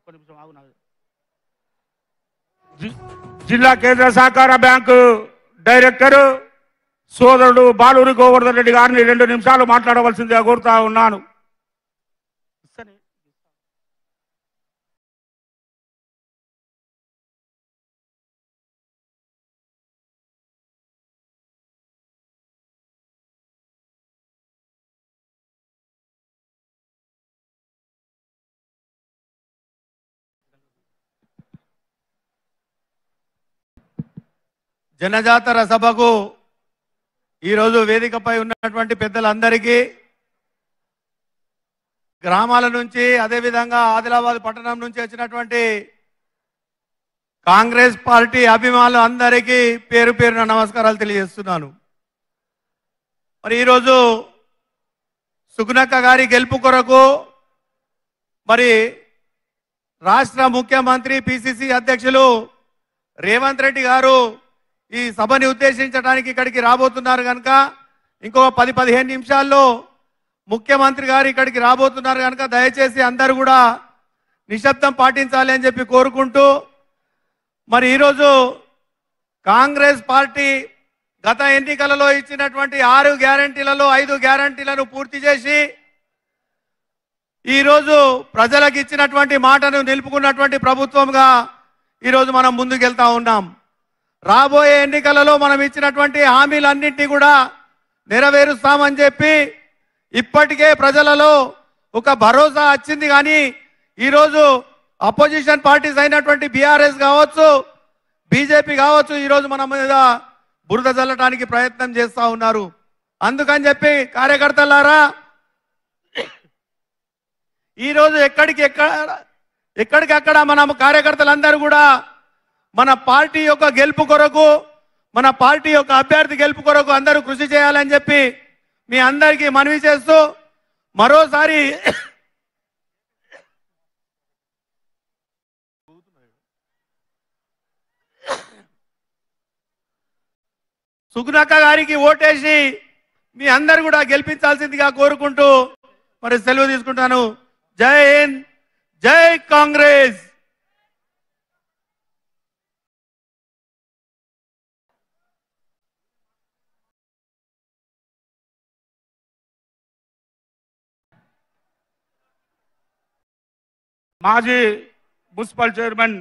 ఒక్క నిమిషం ఆగు నాకు. జిల్లా కేంద్ర సహకార బ్యాంకు డైరెక్టర్ సోదరుడు బాలూరి గోవర్ధన్ రెడ్డి గారిని 2 నిమిషాలు మాట్లాడవలసిందిగా కోరుతా ఉన్నాను. జనజాతర సభకు ఈరోజు వేదికపై ఉన్నటువంటి పెద్దలందరికీ, గ్రామాల నుంచి అదేవిధంగా ఆదిలాబాద్ పట్టణం నుంచి వచ్చినటువంటి కాంగ్రెస్ పార్టీ అభిమానులు అందరికీ పేరు పేరున నమస్కారాలు తెలియజేస్తున్నాను. మరి ఈరోజు సుగుణక్క గారి గెలుపు కొరకు మరి రాష్ట్ర ముఖ్యమంత్రి పిసిసి అధ్యక్షులు రేవంత్ రెడ్డి గారు ఈ సభని ఉద్దేశించడానికి ఇక్కడికి రాబోతున్నారు కనుక ఇంకొక 10-15 నిమిషాల్లో ముఖ్యమంత్రి గారు ఇక్కడికి రాబోతున్నారు కనుక దయచేసి అందరూ కూడా నిశ్శబ్దం పాటించాలి అని చెప్పి కోరుకుంటూ, మరి ఈరోజు కాంగ్రెస్ పార్టీ గత ఎన్నికలలో ఇచ్చినటువంటి 6 గ్యారంటీలలో 5 గ్యారంటీలను పూర్తి చేసి ఈరోజు ప్రజలకు ఇచ్చినటువంటి మాటను నిలుపుకున్నటువంటి ప్రభుత్వంగా ఈరోజు మనం ముందుకెళ్తా ఉన్నాం. రాబోయే ఎన్నికలలో మనం ఇచ్చినటువంటి హామీలన్నింటినీ కూడా నెరవేరుస్తామని చెప్పి ఇప్పటికే ప్రజలలో ఒక భరోసా వచ్చింది. కానీ ఈరోజు అపోజిషన్ పార్టీస్ అయినటువంటి బీఆర్ఎస్ కావచ్చు, బీజేపీ కావచ్చు, ఈరోజు మన మీద బురద చల్లడానికి ప్రయత్నం చేస్తూ ఉన్నారు. అందుకని చెప్పి కార్యకర్తలారా, ఈరోజు ఎక్కడికక్కడ మన కార్యకర్తలందరూ కూడా మన పార్టీ యొక్క గెలుపు కొరకు, మన పార్టీ యొక్క అభ్యర్థి గెలుపు కొరకు అందరూ కృషి చేయాలని చెప్పి మీ అందరికీ మనవి చేస్తూ, మరోసారి సుగుణక్క గారికి ఓటేసి మీ అందరు కూడా గెలిపించాల్సిందిగా కోరుకుంటూ మరి సెలవు తీసుకుంటాను. జై హింద్, జై కాంగ్రెస్. మాజీ మున్సిపల్ చైర్మన్